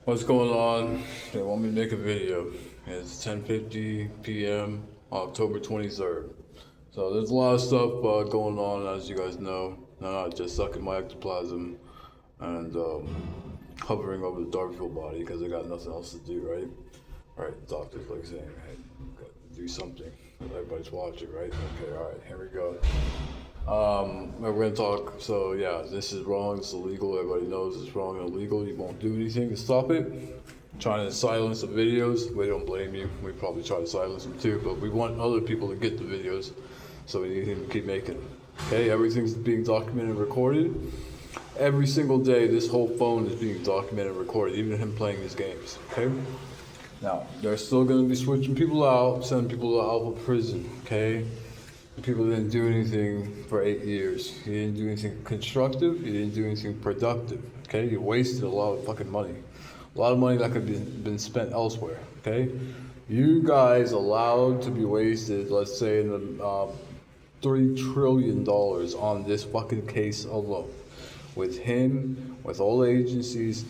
What's going on? They want me to make a video. It's 10:50 p.m. October 23rd. So there's a lot of stuff going on, as you guys know. I'm not just sucking my ectoplasm and hovering over the Darkfield body because I got nothing else to do, right? Right, doctors like saying, hey, got to do something. Everybody's watching, right? Okay, all right, here we go. We're gonna talk. So yeah, this is wrong. It's illegal. Everybody knows it's wrong and illegal. You won't do anything to stop it. Trying to silence the videos. We don't blame you. We probably try to silence them too, but we want other people to get the videos, so we need him to keep making them. Okay, everything's being documented and recorded. Every single day, this whole phone is being documented and recorded, even him playing these games. Okay. Now, they're still going to be switching people out, sending people to Alpha prison. Okay. People didn't do anything for 8 years. You didn't do anything constructive. You didn't do anything productive. Okay, you wasted a lot of fucking money. A lot of money that could have been spent elsewhere. Okay, you guys allowed to be wasted. Let's say in the $3 trillion on this fucking case alone. With him, with all the agencies,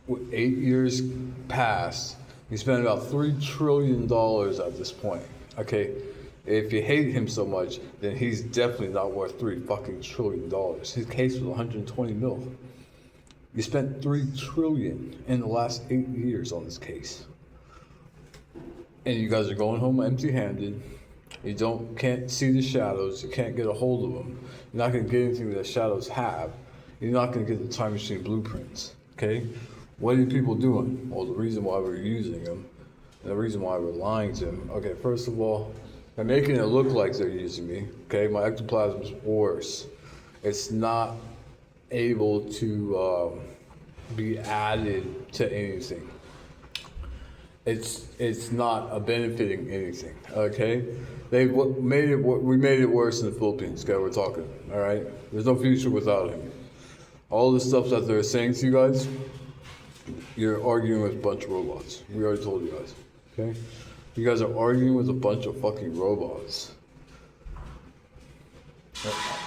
with 8 years past, you spent about $3 trillion at this point. Okay. If you hate him so much, then he's definitely not worth $3 trillion. His case was 120 mil. You spent $3 trillion in the last 8 years on this case, and you guys are going home empty-handed. You can't see the shadows. You can't get a hold of them. You're not going to get anything that the shadows have. You're not going to get the time machine blueprints. Okay? What are you people doing? Well, the reason why we're using them, and the reason why we're lying to him. Okay, first of all, they're making it look like they're using me. Okay, my ectoplasm is worse. It's not able to be added to anything. It's not benefiting anything. Okay, we made it worse in the Philippines. Okay, we're talking. All right, there's no future without him. All the stuff that they're saying to you guys, you're arguing with a bunch of robots. We already told you guys. Okay. You guys are arguing with a bunch of fucking robots.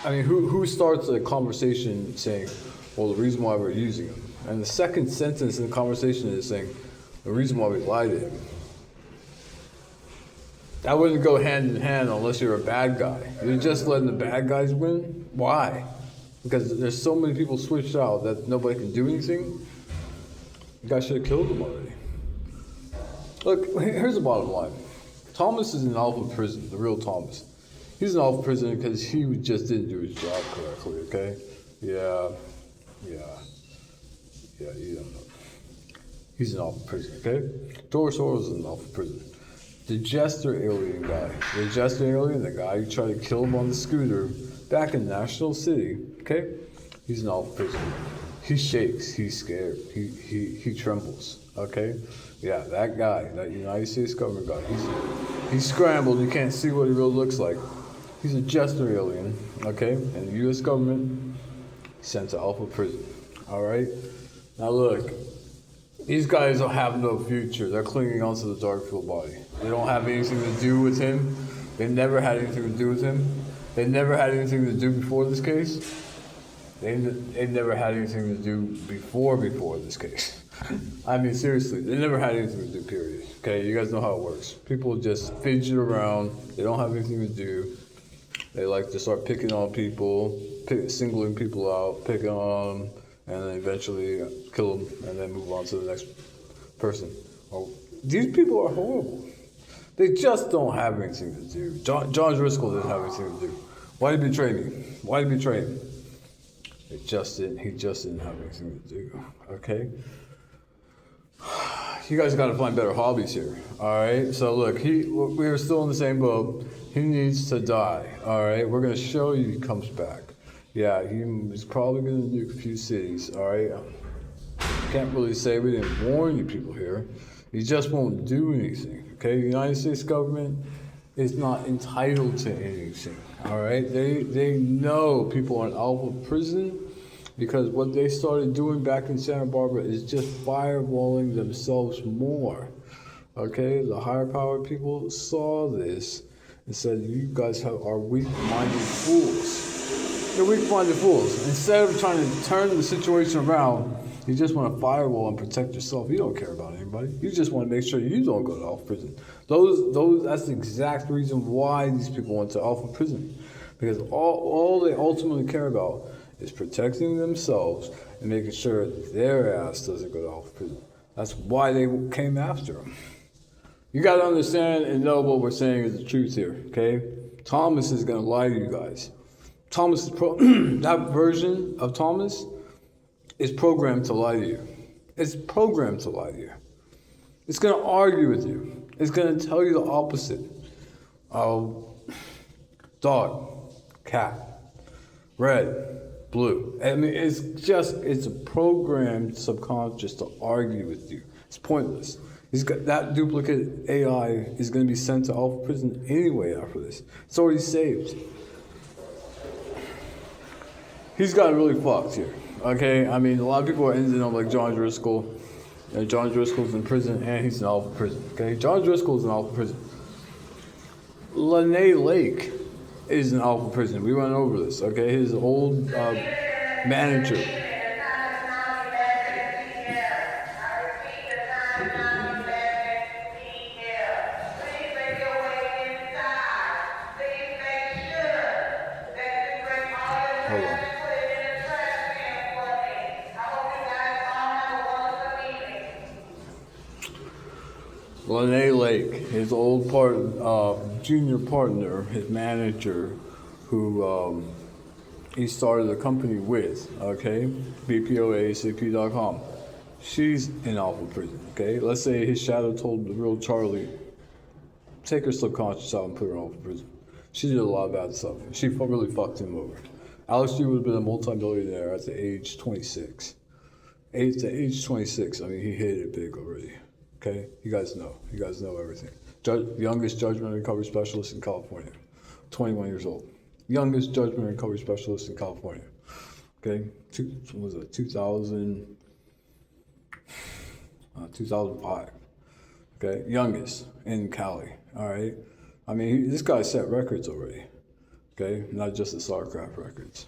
I mean, who starts a conversation saying, well, the reason why we're using him? And the second sentence in the conversation is saying, the reason why we lied to him. That wouldn't go hand in hand unless you're a bad guy. You're just letting the bad guys win? Why? Because there's so many people switched out that nobody can do anything. You guys should have killed them already. Look, here's the bottom line. Thomas is in Alpha prison, the real Thomas. He's in Alpha prison because he just didn't do his job correctly, okay? Yeah, you don't know. He's in Alpha prison, okay? George Soros is in Alpha prison. The Jester alien guy. The Jester alien, the guy who tried to kill him on the scooter back in National City, okay? He's in Alpha prison. He shakes, he's scared, he trembles, okay? Yeah, that guy, that United States government guy, he's scrambled. You can't see what he really looks like. He's a Jester alien, okay? And the U.S. government sent to Alpha prison, all right? Now look, these guys don't have no future. They're clinging onto the Darkfield body. They don't have anything to do with him. They never had anything to do with him. They never had anything to do before this case. They never had anything to do before this case. I mean, seriously, they never had anything to do, period. Okay, you guys know how it works. People just fidget around. They don't have anything to do. They like to start picking on people, singling people out, picking on them, and then eventually kill them, and then move on to the next person. Oh, these people are horrible. They just don't have anything to do. John Driscoll didn't have anything to do. Why did he betray me? Why did he betray me? He just didn't have anything to do. Okay? You guys got to find better hobbies here, all right? So look, we're still in the same boat. He needs to die, all right? We're going to show you he comes back. Yeah, he's probably going to nuke a few cities, all right? Can't really say we didn't warn you people here. He just won't do anything, okay? The United States government is not entitled to anything, all right? They know people are in Alpha prison, because what they started doing back in Santa Barbara is just fireballing themselves more. Okay, the higher power people saw this and said, you guys are weak-minded fools. You're weak-minded fools. Instead of trying to turn the situation around You just want to firewall and protect yourself. You don't care about anybody. You just want to make sure you don't go to Alpha prison. That's the exact reason why these people went to Alpha prison. Because all they ultimately care about is protecting themselves and making sure their ass doesn't go to Alpha prison. That's why they came after him. You got to understand and know what we're saying is the truth here, okay? Thomas is going to lie to you guys. Thomas that version of Thomas is programmed to lie to you. It's programmed to lie to you. It's going to argue with you. It's going to tell you the opposite. Dog, cat, red, blue. I mean, it's a programmed subconscious to argue with you. It's pointless. He's got that duplicate AI is going to be sent to Alpha prison anyway after this. It's already saved. He's gotten really fucked here. Okay, I mean, a lot of people are ending up like John Driscoll. And John Driscoll's in prison and he's in Alpha prison. Okay, John Driscoll's in Alpha prison. Lene Lake is in Alpha prison. We went over this. Okay, his old manager. Lene Lake, his old junior partner, his manager, who he started a company with, okay, BPOACP.com. She's in Alpha prison, okay? Let's say his shadow told the real Charlie, take her subconscious out and put her in Alpha prison. She did a lot of bad stuff. She really fucked him over. Alex G would have been a multi-millionaire at the age 26. At the age 26, I mean, he hit it big already. Okay, you guys know everything. Youngest judgment recovery specialist in California, 21 years old. Youngest judgment recovery specialist in California. Okay, 2005. Okay, youngest in Cali. All right, I mean this guy set records already. Okay, not just the StarCraft records.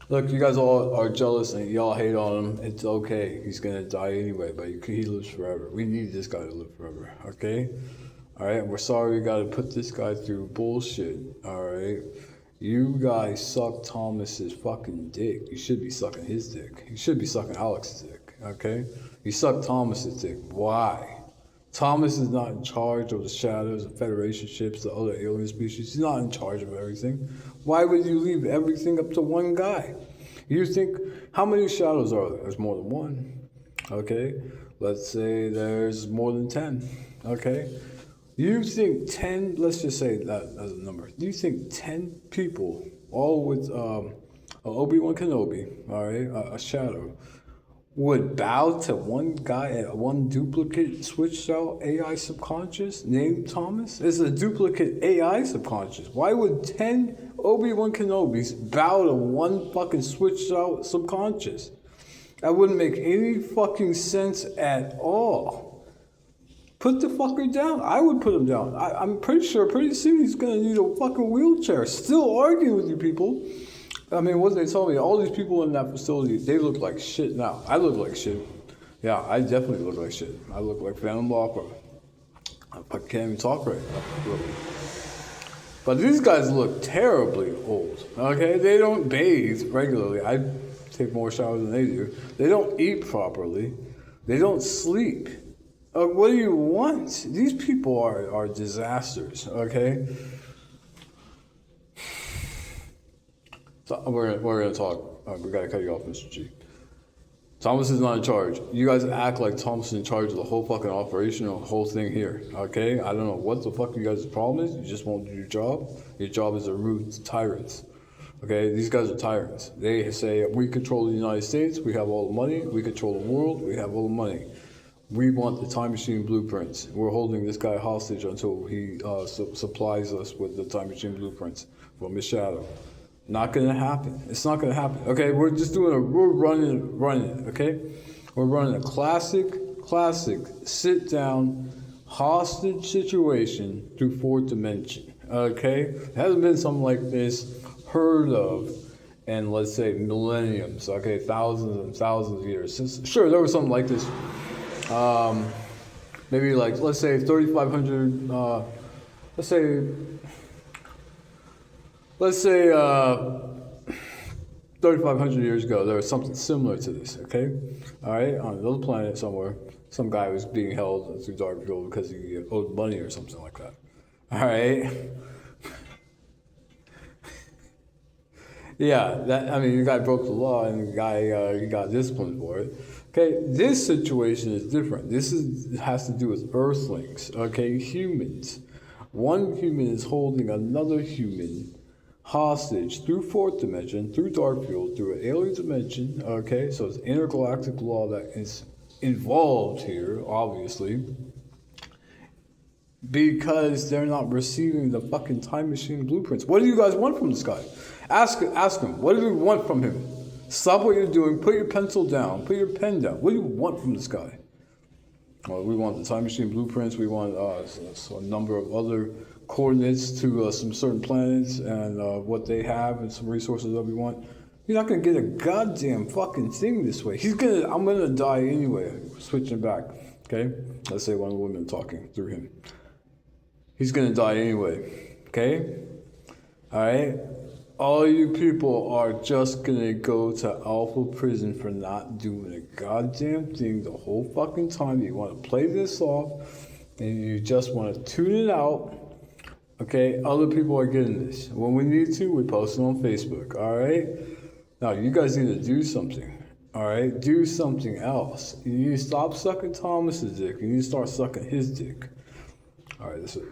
Look, you guys all are jealous and y'all hate on him. It's okay. He's going to die anyway, but he lives forever. We need this guy to live forever, okay? All right? We're sorry we got to put this guy through bullshit, all right? You guys suck Thomas's fucking dick. You should be sucking his dick. You should be sucking Alex's dick, okay? You suck Thomas's dick. Why? Thomas is not in charge of the shadows, the Federation ships, the other alien species. He's not in charge of everything. Why would you leave everything up to one guy? You think, how many shadows are there? There's more than one. Okay? Let's say there's more than 10. Okay? You think 10, let's just say that as a number. Do you think 10 people, all with Obi-Wan Kenobi, all right, a shadow, would bow to one guy, one duplicate switched out AI subconscious named Thomas? It's a duplicate AI subconscious. Why would 10 Obi-Wan Kenobis bow to one fucking switched out subconscious? That wouldn't make any fucking sense at all. Put the fucker down. I would put him down. I'm pretty sure pretty soon he's gonna need a fucking wheelchair. Still arguing with you people. I mean, what they told me, all these people in that facility, they look like shit now. I look like shit. Yeah, I definitely look like shit. I look like Phantom Opera. I can't even talk right now. But these guys look terribly old, okay? They don't bathe regularly. I take more showers than they do. They don't eat properly. They don't sleep. What do you want? These people are disasters, okay? So we're gonna talk. We gotta cut you off, Mr. G. Thomas is not in charge. You guys act like Thomas is in charge of the whole fucking operation, the whole thing here. Okay? I don't know what the fuck you guys' problem is. You just won't do your job. Your job is to root tyrants. Okay? These guys are tyrants. They say we control the United States. We have all the money. We control the world. We have all the money. We want the time machine blueprints. We're holding this guy hostage until he supplies us with the time machine blueprints from his shadow. Not gonna happen. It's not gonna happen. Okay, we're running, okay? We're running a classic sit down hostage situation through fourth dimension. Okay? It hasn't been something like this heard of and let's say millenniums, okay, thousands and thousands of years. Sure, there was something like this. Maybe like, let's say 3,500, let's say 3,500 years ago, there was something similar to this, okay? All right, on another planet somewhere, some guy was being held through Darkfield because he owed money or something like that. All right? Yeah, the guy broke the law and the guy he got disciplined for it. Okay, this situation is different. Has to do with Earthlings, okay, humans. One human is holding another human hostage through fourth dimension, through Darkfield, through an alien dimension, okay? So it's intergalactic law that is involved here, obviously, because they're not receiving the fucking time machine blueprints. What do you guys want from this guy? Ask him, what do you want from him? Stop what you're doing, put your pencil down, put your pen down. What do you want from this guy? Well, we want the time machine blueprints, we want a number of other coordinates to some certain planets and what they have and some resources that we want. You're not gonna get a goddamn fucking thing this way. I'm gonna die anyway. Switching back, okay? Let's say one of the women talking through him. He's gonna die anyway, okay? All right? All you people are just gonna go to Alpha Prison for not doing a goddamn thing the whole fucking time. You wanna play this off and you just wanna tune it out. Okay, other people are getting this. When we need to, we post it on Facebook, all right? Now, you guys need to do something, all right? Do something else. You need to stop sucking Thomas's dick. You need to start sucking his dick. All right, that's it.